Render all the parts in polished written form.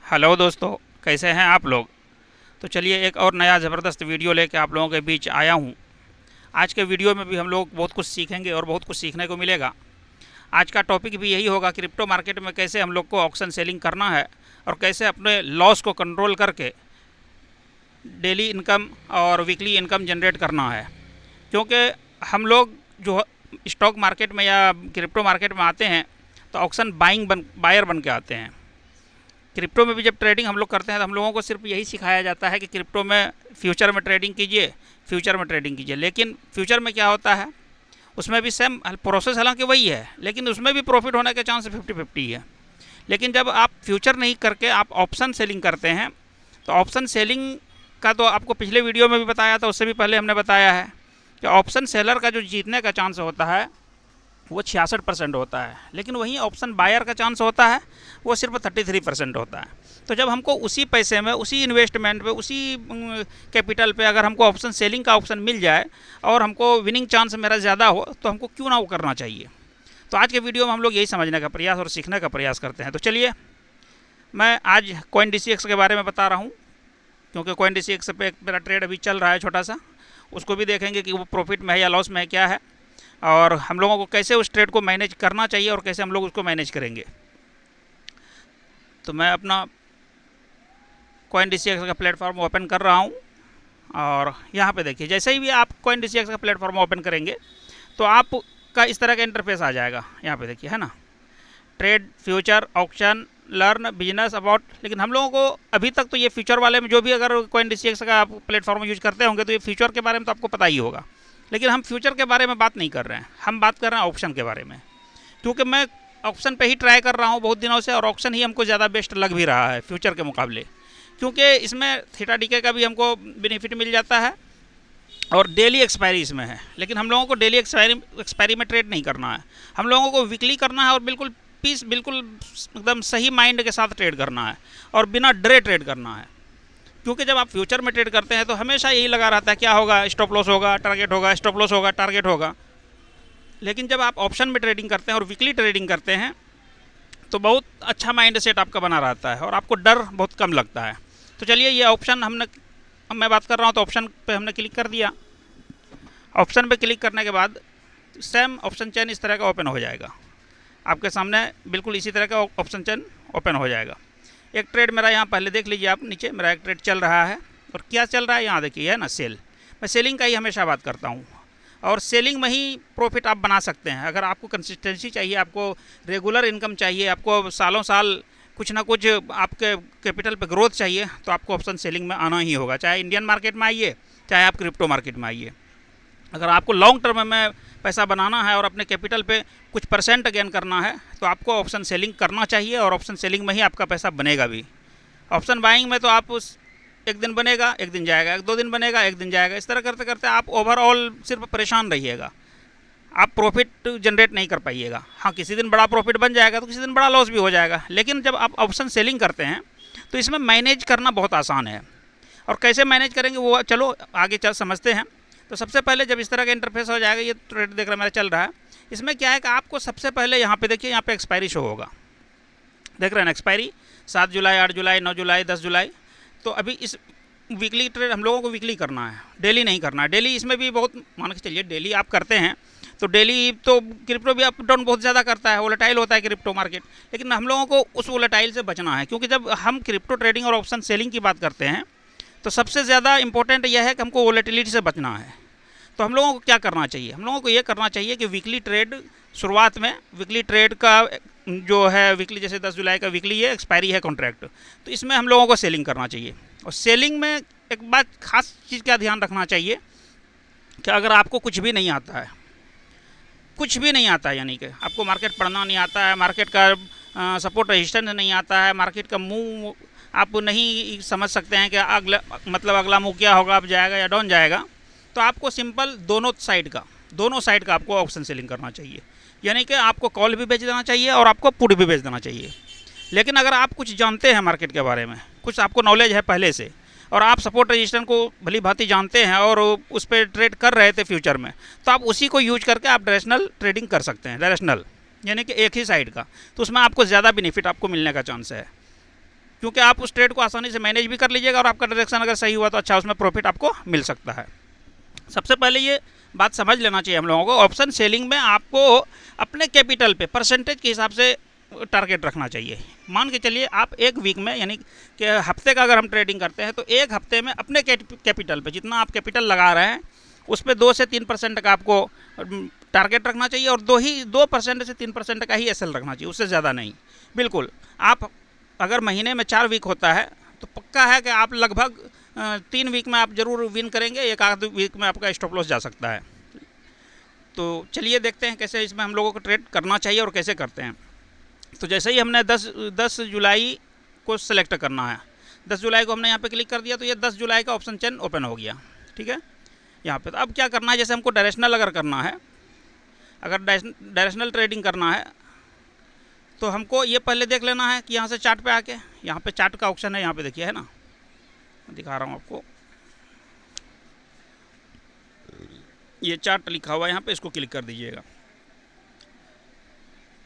Hello दोस्तों, कैसे हैं आप लोग। तो चलिए एक और नया ज़बरदस्त वीडियो लेके आप लोगों के बीच आया हूँ। आज के वीडियो में भी हम लोग बहुत कुछ सीखेंगे और बहुत कुछ सीखने को मिलेगा। आज का टॉपिक भी यही होगा, क्रिप्टो मार्केट में कैसे हम लोग को ऑक्शन सेलिंग करना है और कैसे अपने लॉस को कंट्रोल करके डेली इनकम और वीकली इनकम जनरेट करना है। क्योंकि हम लोग जो स्टॉक मार्केट में या क्रिप्टो मार्केट में आते हैं तो ऑक्शन बायर बन के आते हैं। क्रिप्टो में भी जब ट्रेडिंग हम लोग करते हैं तो हम लोगों को सिर्फ यही सिखाया जाता है कि क्रिप्टो में फ्यूचर में ट्रेडिंग कीजिए, फ्यूचर में ट्रेडिंग कीजिए। लेकिन फ्यूचर में क्या होता है, उसमें भी सेम प्रोसेस हालांकि वही है, लेकिन उसमें भी प्रॉफिट होने के चांस 50-50 है। लेकिन जब आप फ्यूचर नहीं करके आप ऑप्शन सेलिंग करते हैं तो ऑप्शन सेलिंग का तो आपको पिछले वीडियो में भी बताया था, उससे भी पहले हमने बताया है कि ऑप्शन सेलर का जो जीतने का चांस होता है वो 66% होता है, लेकिन वहीं ऑप्शन बायर का चांस होता है वो सिर्फ 33% होता है। तो जब हमको उसी पैसे में, उसी इन्वेस्टमेंट पे, उसी कैपिटल पे अगर हमको ऑप्शन सेलिंग का ऑप्शन मिल जाए और हमको विनिंग चांस मेरा ज़्यादा हो तो हमको क्यों ना वो करना चाहिए। तो आज के वीडियो में हम लोग यही समझने का प्रयास और सीखने का प्रयास करते हैं। तो चलिए मैं आज CoinDCX के बारे में बता रहा हूँ, क्योंकि CoinDCX पे मेरा ट्रेड अभी चल रहा है छोटा सा, उसको भी देखेंगे कि वो प्रॉफिट में है या लॉस में है, क्या है, और हम लोगों को कैसे उस ट्रेड को मैनेज करना चाहिए और कैसे हम लोग उसको मैनेज करेंगे। तो मैं अपना CoinDCX का प्लेटफॉर्म ओपन कर रहा हूँ और यहाँ पे देखिए, जैसे ही भी आप CoinDCX का प्लेटफॉर्म ओपन करेंगे तो आपका इस तरह का इंटरफेस आ जाएगा। यहाँ पे देखिए, है ना, trade, future, auction, learn, business, about. लेकिन हम लोगों को अभी तक तो ये फ्यूचर वाले में, जो भी अगर CoinDCX का आप प्लेटफॉर्म यूज करते होंगे तो ये फ्यूचर के बारे में तो आपको पता ही होगा। लेकिन हम फ्यूचर के बारे में बात नहीं कर रहे हैं, हम बात कर रहे हैं ऑप्शन के बारे में। क्योंकि मैं ऑप्शन पे ही ट्राई कर रहा हूँ बहुत दिनों से, और ऑप्शन ही हमको ज़्यादा बेस्ट लग भी रहा है फ्यूचर के मुकाबले। क्योंकि इसमें थीटा डीके का भी हमको बेनिफिट मिल जाता है और डेली एक्सपायरी इसमें है। लेकिन हम लोगों को डेली एक्सपायरी में ट्रेड नहीं करना है, हम लोगों को वीकली करना है और बिल्कुल पीस, बिल्कुल एकदम सही माइंड के साथ ट्रेड करना है और बिना डरे ट्रेड करना है। क्योंकि जब आप फ्यूचर में ट्रेड करते हैं तो हमेशा यही लगा रहता है, क्या होगा, स्टॉप लॉस होगा, टारगेट होगा, स्टॉप लॉस होगा, टारगेट होगा। लेकिन जब आप ऑप्शन में ट्रेडिंग करते हैं और वीकली ट्रेडिंग करते हैं तो बहुत अच्छा माइंड सेट आपका बना रहता है और आपको डर बहुत कम लगता है। तो चलिए, ये ऑप्शन मैं बात कर रहा हूँ तो ऑप्शन पे हमने क्लिक कर दिया। ऑप्शन पे क्लिक करने के बाद सेम ऑप्शन चेन इस तरह का ओपन हो जाएगा आपके सामने, बिल्कुल इसी तरह का ऑप्शन चेन ओपन हो जाएगा। एक ट्रेड मेरा यहाँ पहले देख लीजिए आप, नीचे मेरा एक ट्रेड चल रहा है और क्या चल रहा है यहाँ देखिए, है ना, सेल। मैं सेलिंग का ही हमेशा बात करता हूँ और सेलिंग में ही प्रॉफिट आप बना सकते हैं। अगर आपको कंसिस्टेंसी चाहिए, आपको रेगुलर इनकम चाहिए, आपको सालों साल कुछ ना कुछ आपके कैपिटल पे ग्रोथ चाहिए, तो आपको ऑप्शन सेलिंग में आना ही होगा। चाहे इंडियन मार्केट में आइए, चाहे आप क्रिप्टो मार्केट में आइए। अगर आपको लॉन्ग टर्म में पैसा बनाना है और अपने कैपिटल पे कुछ परसेंट गेन करना है तो आपको ऑप्शन सेलिंग करना चाहिए और ऑप्शन सेलिंग में ही आपका पैसा बनेगा भी। ऑप्शन बाइंग में तो आप एक दिन बनेगा, एक दिन जाएगा, एक दो दिन बनेगा, एक दिन जाएगा, इस तरह करते करते आप ओवरऑल सिर्फ परेशान रहिएगा, आप प्रॉफिट जनरेट नहीं कर पाइएगा। हाँ, किसी दिन बड़ा प्रॉफिट बन जाएगा तो किसी दिन बड़ा लॉस भी हो जाएगा। लेकिन जब आप ऑप्शन सेलिंग करते हैं तो इसमें मैनेज करना बहुत आसान है। और कैसे मैनेज करेंगे वो चलो आगे चल समझते हैं। तो सबसे पहले जब इस तरह का इंटरफेस हो जाएगा, ये ट्रेड देख रहा मेरा चल रहा है, इसमें क्या है कि आपको सबसे पहले यहाँ पे देखिए, यहाँ पे एक्सपायरी शो होगा, देख रहे हैं ना, एक्सपायरी 7 जुलाई, 8 जुलाई, 9 जुलाई, 10 जुलाई। तो अभी इस वीकली ट्रेड हम लोगों को वीकली करना है, डेली नहीं करना है। डेली इसमें भी बहुत, मान के चलिए डेली आप करते हैं तो डेली तो क्रिप्टो भी अप डाउन बहुत ज़्यादा करता है, वोलेटाइल होता है क्रिप्टो मार्केट। लेकिन हम लोगों को उस वोलेटाइल से बचना है, क्योंकि जब हम क्रिप्टो ट्रेडिंग और ऑप्शन सेलिंग की बात करते हैं तो सबसे ज़्यादा इंपॉर्टेंट यह है कि हमको वोलेटिलिटी से बचना है। तो हम लोगों को क्या करना चाहिए, हम लोगों को ये करना चाहिए कि वीकली ट्रेड, शुरुआत में वीकली ट्रेड का जो है, वीकली जैसे 10 जुलाई का वीकली है, एक्सपायरी है कॉन्ट्रैक्ट, तो इसमें हम लोगों को सेलिंग करना चाहिए। और सेलिंग में एक बात खास चीज़ का ध्यान रखना चाहिए कि अगर आपको कुछ भी नहीं आता है, कुछ भी नहीं आता है, यानी कि आपको मार्केट पढ़ना नहीं आता है, मार्केट का सपोर्ट रजिस्टेंस नहीं आता है, मार्केट का मूव आप नहीं समझ सकते हैं कि अगला मूव क्या होगा, अब जाएगा या डाउन जाएगा, तो आपको सिंपल दोनों साइड का आपको ऑप्शन सेलिंग करना चाहिए। यानी कि आपको कॉल भी बेच देना चाहिए और आपको पुट भी बेच देना चाहिए। लेकिन अगर आप कुछ जानते हैं मार्केट के बारे में, कुछ आपको नॉलेज है पहले से, और आप सपोर्ट रजिस्टेंस को भली भांति जानते हैं और उस पर ट्रेड कर रहे थे फ्यूचर में, तो आप उसी को यूज करके आप डायरेक्शनल ट्रेडिंग कर सकते हैं। डायरेक्शनल यानी कि एक ही साइड का, तो उसमें आपको ज़्यादा बेनिफिट आपको मिलने का चांस है। क्योंकि आप उस ट्रेड को आसानी से मैनेज भी कर लीजिएगा और आपका डायरेक्शन अगर सही हुआ तो अच्छा उसमें प्रॉफिट आपको मिल सकता है। सबसे पहले ये बात समझ लेना चाहिए हम लोगों को, ऑप्शन सेलिंग में आपको अपने कैपिटल पे परसेंटेज के हिसाब से टारगेट रखना चाहिए। मान के चलिए आप एक वीक में यानी कि हफ्ते का अगर हम ट्रेडिंग करते हैं तो एक हफ्ते में अपने कैपिटल पे जितना आप कैपिटल लगा रहे हैं उस पर 2 से 3% का आपको टारगेट रखना चाहिए और 2% से 3% का ही एसएल रखना चाहिए, उससे ज़्यादा नहीं। बिल्कुल आप अगर महीने में 4 वीक होता है तो पक्का है कि आप लगभग 3 वीक में आप ज़रूर विन करेंगे, एक आध वीक में आपका स्टॉप लॉस जा सकता है। तो चलिए देखते हैं कैसे इसमें हम लोगों को ट्रेड करना चाहिए और कैसे करते हैं। तो जैसे ही हमने 10 जुलाई को सिलेक्ट करना है, 10 जुलाई को हमने यहाँ पे क्लिक कर दिया तो ये 10 जुलाई का ऑप्शन चेन ओपन हो गया, ठीक है यहाँ पे। तो अब क्या करना है, जैसे हमको डायरेक्शनल अगर करना है, अगर डायरेक्शनल ट्रेडिंग करना है तो हमको ये पहले देख लेना है कि यहाँ से चार्ट पे आके, यहाँ पे चार्ट का ऑप्शन है, यहाँ पे देखिए है ना, दिखा रहा हूँ आपको, ये चार्ट लिखा हुआ है यहाँ पे, इसको क्लिक कर दीजिएगा।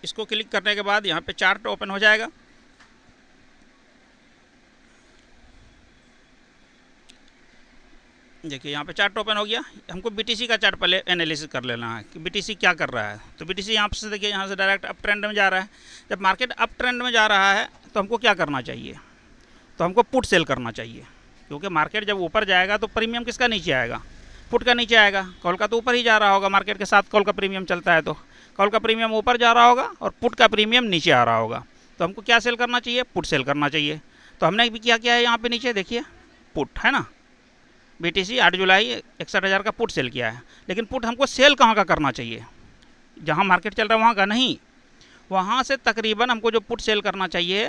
इसको क्लिक करने के बाद यहाँ पे चार्ट ओपन हो जाएगा। देखिए यहाँ पे चार्ट ओपन हो गया। हमको बीटीसी का चार्ट पहले एनालिसिस कर लेना है कि बीटीसी क्या कर रहा है। तो बीटीसी यहाँ से देखिए, यहाँ से डायरेक्ट अप ट्रेंड में जा रहा है। जब मार्केट अप ट्रेंड में जा रहा है तो हमको क्या करना चाहिए, तो हमको पुट सेल करना चाहिए, क्योंकि मार्केट जब ऊपर जाएगा तो प्रीमियम किसका नीचे आएगा, पुट का नीचे आएगा। कॉल का तो ऊपर ही जा रहा होगा, मार्केट के साथ कॉल का प्रीमियम चलता है तो कॉल का प्रीमियम ऊपर जा रहा होगा और पुट का प्रीमियम नीचे आ रहा होगा। तो हमको क्या सेल करना चाहिए, पुट सेल करना चाहिए। तो हमने भी क्या किया है, यहाँ पे नीचे देखिए पुट है ना, बीटीसी 8 जुलाई 61,000 का पुट सेल किया है। लेकिन पुट हमको सेल कहाँ का करना चाहिए, जहाँ मार्केट चल रहा है वहाँ का नहीं, वहाँ से तकरीबन हमको जो पुट सेल करना चाहिए।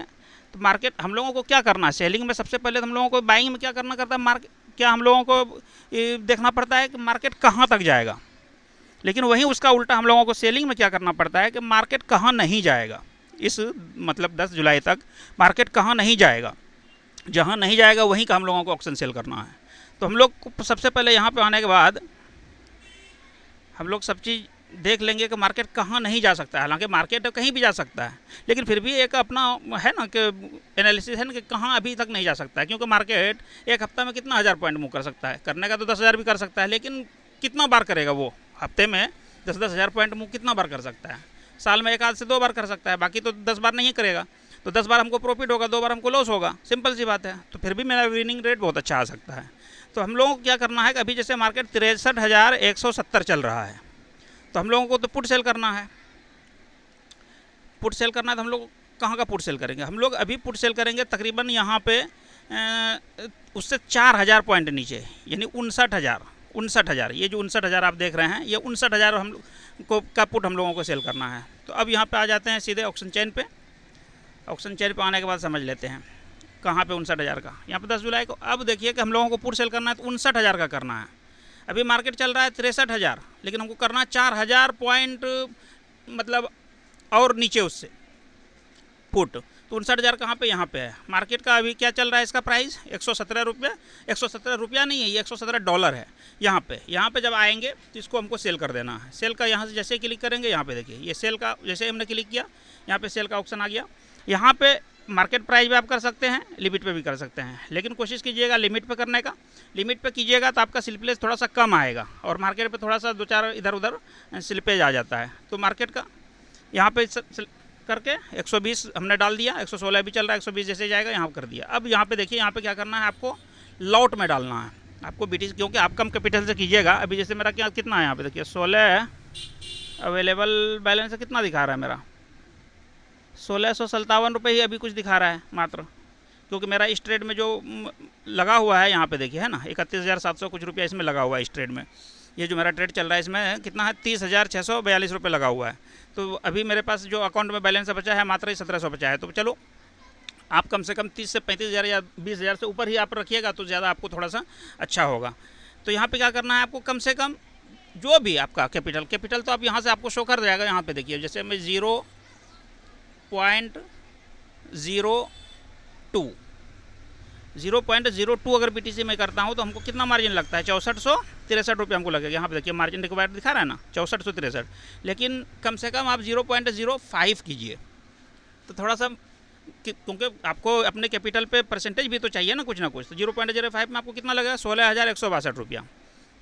तो मार्केट हम लोगों को क्या करना है, सेलिंग में सबसे पहले हम लोगों को, बाइंग में क्या करना करता है, मार्केट क्या हम लोगों को देखना पड़ता है कि मार्केट कहाँ तक जाएगा। लेकिन वहीं उसका उल्टा हम लोगों को सेलिंग में क्या करना पड़ता है कि मार्केट कहाँ नहीं जाएगा, इस मतलब 10 जुलाई तक मार्केट कहाँ नहीं जाएगा, जहाँ नहीं जाएगा वहीं का हम लोगों को ऑप्शन सेल करना है। तो हम लोग को सबसे पहले यहाँ पे आने के बाद हम लोग सब चीज़ देख लेंगे कि मार्केट कहाँ नहीं जा सकता है। हालांकि मार्केट तो कहीं भी जा सकता है, लेकिन फिर भी एक अपना है ना कि एनालिसिस है ना कि कहाँ अभी तक नहीं जा सकता है। क्योंकि मार्केट एक हफ्ता में कितना 1000 पॉइंट मूव कर सकता है, करने का तो 10,000 भी कर सकता है, लेकिन कितना बार करेगा वो, हफ्ते में 10-10 हज़ार पॉइंट मूव कितना बार कर सकता है, साल में 1 आध से 2 बार कर सकता है, बाकी तो 10 बार नहीं करेगा। तो 10 बार हमको प्रॉफिट होगा, 2 बार हमको लॉस होगा, सिंपल सी बात है। तो फिर भी मेरा विनिंग रेट बहुत अच्छा आ सकता है। तो हम लोगों को क्या करना है कि अभी जैसे मार्केट 63,170 चल रहा है, तो हम लोगों को तो पुट सेल करना है। पुट सेल करना है तो हम लोग कहाँ का पुट सेल करेंगे, हम लोग अभी पुट सेल करेंगे तकरीबन यहाँ पे उससे 4,000 पॉइंट नीचे, यानी 59,000। ये जो 59,000 आप देख रहे हैं, ये 59,000 हम को का पुट हम लोगों को सेल करना है। तो अब यहाँ पे आ जाते हैं सीधे ऑप्शन चेन पे। ऑप्शन चेन पे आने के बाद समझ लेते हैं कहाँ पे 59,000 का, यहाँ पे 10 जुलाई को। अब देखिए कि हम लोगों को पुट सेल करना है तो 59,000 का करना है। अभी मार्केट चल रहा है 63,000, लेकिन हमको करना है 4,000 पॉइंट मतलब और नीचे उससे पुट। तो 59,000 कहाँ पे, यहाँ पे है। मार्केट का अभी क्या चल रहा है, इसका प्राइस 117 रुपये, 117 रुपया नहीं है, ये $117 है। यहाँ पे जब आएंगे तो इसको हमको सेल कर देना है। सेल का यहाँ से जैसे क्लिक करेंगे, यहाँ पे देखिए ये सेल का, जैसे हमने क्लिक किया यहाँ पे सेल का ऑप्शन आ गया। यहाँ पे मार्केट प्राइस भी आप कर सकते हैं, लिमिट पे भी कर सकते हैं, लेकिन कोशिश कीजिएगा लिमिट पे करने का। लिमिट पे कीजिएगा तो आपका स्लिपेज थोड़ा सा कम आएगा और मार्केट पे थोड़ा सा 2-4 इधर उधर स्लिपेज आ जाता है। तो मार्केट का यहाँ पे करके 120 हमने डाल दिया, 116 भी चल रहा है, 120 जैसे जाएगा यहाँ कर दिया। अब यहाँ पे देखिए, यहाँ पे क्या करना है, आपको लॉट में डालना है आपको बीटीसी, क्योंकि आप कम कैपिटल से कीजिएगा। अभी जैसे मेरा क्या कितना है, यहाँ पे देखिए 16 अवेलेबल बैलेंस है, कितना दिखा रहा है मेरा, 1657 रुपये ही अभी कुछ दिखा रहा है मात्र, क्योंकि मेरा इस ट्रेड में जो लगा हुआ है यहाँ पे देखिए है ना, 31,700 कुछ रुपया इसमें लगा हुआ है। इस ट्रेड में ये जो मेरा ट्रेड चल रहा है इसमें कितना है, 30,642 रुपये लगा हुआ है। तो अभी मेरे पास जो अकाउंट में बैलेंस बचा है मात्र ही 1700 बचा है। तो चलो आप कम से कम 30 से 35,000 या 20,000 से ऊपर ही आप रखिएगा तो ज़्यादा आपको थोड़ा सा अच्छा होगा। तो यहाँ पे क्या करना है, आपको कम से कम जो भी आपका कैपिटल तो आप यहाँ से आपको शो कर जाएगा। यहाँ पे देखिए जैसे मैं 0.02 अगर बीटीसी में करता हूँ तो हमको कितना मार्जिन लगता है, 6463 रुपये हमको लगेगा। यहाँ पे देखिए मार्जिन रिक्वायर्ड दिखा रहा है ना, 6463, लेकिन कम से कम आप 0.05 कीजिए तो थोड़ा सा क्योंकि आपको अपने कैपिटल पे परसेंटेज भी तो चाहिए ना कुछ, तो 0.05 में आपको कितना लगेगा, 16,162 रुपया।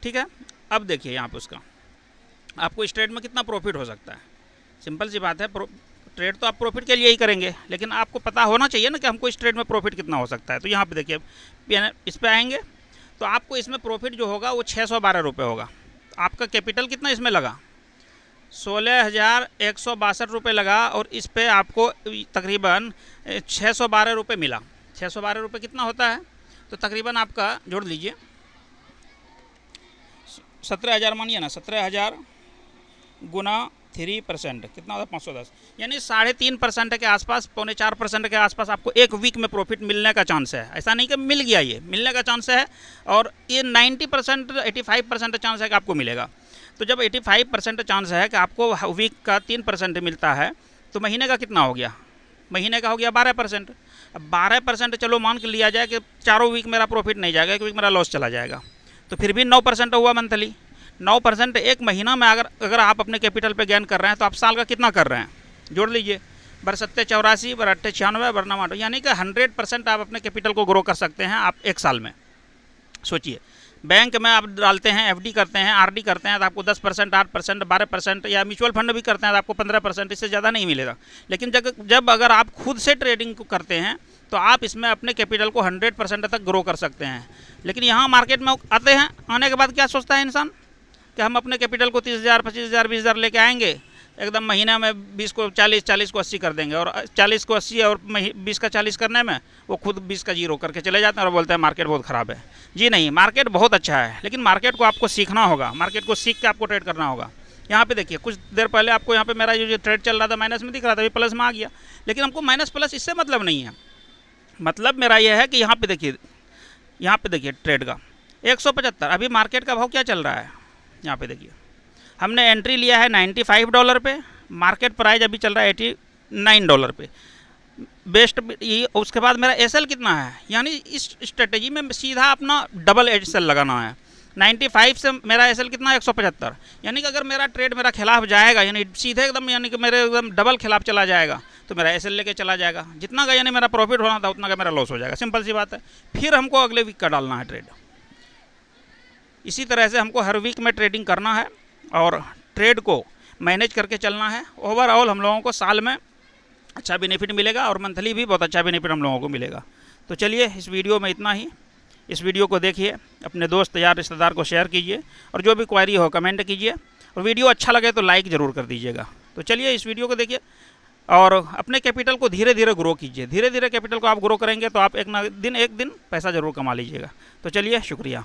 ठीक है, अब देखिए यहाँ पे उसका आपको इस ट्रेड में कितना प्रॉफिट हो सकता है। सिंपल सी बात है, ट्रेड तो आप प्रॉफिट के लिए ही करेंगे, लेकिन आपको पता होना चाहिए ना कि हमको इस ट्रेड में प्रॉफिट कितना हो सकता है। तो यहाँ पे देखिए इस पे आएंगे तो आपको इसमें प्रॉफिट जो होगा वो 612 रुपये होगा। आपका कैपिटल कितना इसमें लगा, 16,162 रुपये लगा, और इस पे आपको तकरीबन 612 रुपये मिला। 612 रुपये कितना होता है, तो तकरीबन आपका जोड़ लीजिए 17,000 मानिए ना, 17,000 गुना 3% कितना होता है, 510, यानी 3.5% के आसपास, 3.25% के आसपास आपको एक वीक में प्रॉफिट मिलने का चांस है। ऐसा नहीं कि मिल गया, ये मिलने का चांस है, और ये 90% 85% चांस है कि आपको मिलेगा। तो जब 85% चांस है कि आपको वीक का 3% मिलता है, तो महीने का कितना हो गया, महीने का हो गया 12%। अब 12% चलो मान के लिया जाए कि चारों वीक मेरा प्रॉफिट नहीं जाएगा, एक वीक मेरा लॉस चला जाएगा, तो फिर भी 9% हुआ मंथली। 9% एक महीना में अगर आप अपने कैपिटल पे गेन कर रहे हैं, तो आप साल का कितना कर रहे हैं, जोड़ लीजिए, बर 784 बर 98 बर 9, यानी कि 100% आप अपने कैपिटल को ग्रो कर सकते हैं आप एक साल में। सोचिए, बैंक में आप डालते हैं, एफडी करते हैं, आरडी करते हैं, तो आपको 10%, 8%, 12%, या म्यूचुअल फंड भी करते हैं तो आपको 15%, इससे ज़्यादा नहीं मिलेगा। लेकिन जब अगर आप खुद से ट्रेडिंग करते हैं, तो आप इसमें अपने कैपिटल को 100% तक ग्रो कर सकते हैं। लेकिन यहाँ मार्केट में आते हैं, आने के बाद क्या सोचता है इंसान कि हम अपने कैपिटल को 30,000, 25,000, 20,000 लेके आएंगे, एकदम महीने में 20 को 40, 40 को 80 कर देंगे, और 40 को 80 और 20 का 40 करने में वो खुद 20 का 0 करके चले जाते हैं और बोलते हैं मार्केट बहुत ख़राब है। जी नहीं, मार्केट बहुत अच्छा है, लेकिन मार्केट को आपको सीखना होगा, मार्केट को सीख के आपको ट्रेड करना होगा। यहाँ पे देखिए, कुछ देर पहले आपको यहाँ पे मेरा जो ट्रेड चल रहा था माइनस में दिख रहा था, अभी प्लस में आ गया, लेकिन हमको माइनस प्लस इससे मतलब नहीं है। मतलब मेरा यह है कि यहाँ पे देखिए ट्रेड का 175, अभी मार्केट का भाव क्या चल रहा है, यहाँ पे देखिए हमने एंट्री लिया है $95 पे, मार्केट प्राइस अभी चल रहा है $89 पे बेस्ट। उसके बाद मेरा एसएल कितना है, यानी इस स्ट्रेटेजी में सीधा अपना डबल एसएल लगाना है। 95 से मेरा एसएल कितना है, 175, यानी कि अगर मेरा ट्रेड मेरा खिलाफ जाएगा, यानी सीधे एकदम, यानी कि मेरे एकदम डबल खिलाफ चला जाएगा, तो मेरा एसएल लेके चला जाएगा, जितना का यानी मेरा प्रॉफिट होना था उतना का मेरा लॉस हो जाएगा। सिंपल सी बात है, फिर हमको अगले वीक का डालना है ट्रेड। इसी तरह से हमको हर वीक में ट्रेडिंग करना है और ट्रेड को मैनेज करके चलना है। ओवरऑल हम लोगों को साल में अच्छा बेनिफिट मिलेगा और मंथली भी बहुत अच्छा बेनिफिट हम लोगों को मिलेगा। तो चलिए, इस वीडियो में इतना ही। इस वीडियो को देखिए, अपने दोस्त यार रिश्तेदार को शेयर कीजिए, और जो भी क्वेरी हो कमेंट कीजिए, और वीडियो अच्छा लगे तो लाइक ज़रूर कर दीजिएगा। तो चलिए, इस वीडियो को देखिए और अपने कैपिटल को धीरे धीरे ग्रो कीजिए। धीरे धीरे कैपिटल को आप ग्रो करेंगे तो आप एक दिन पैसा ज़रूर कमा लीजिएगा। तो चलिए, शुक्रिया।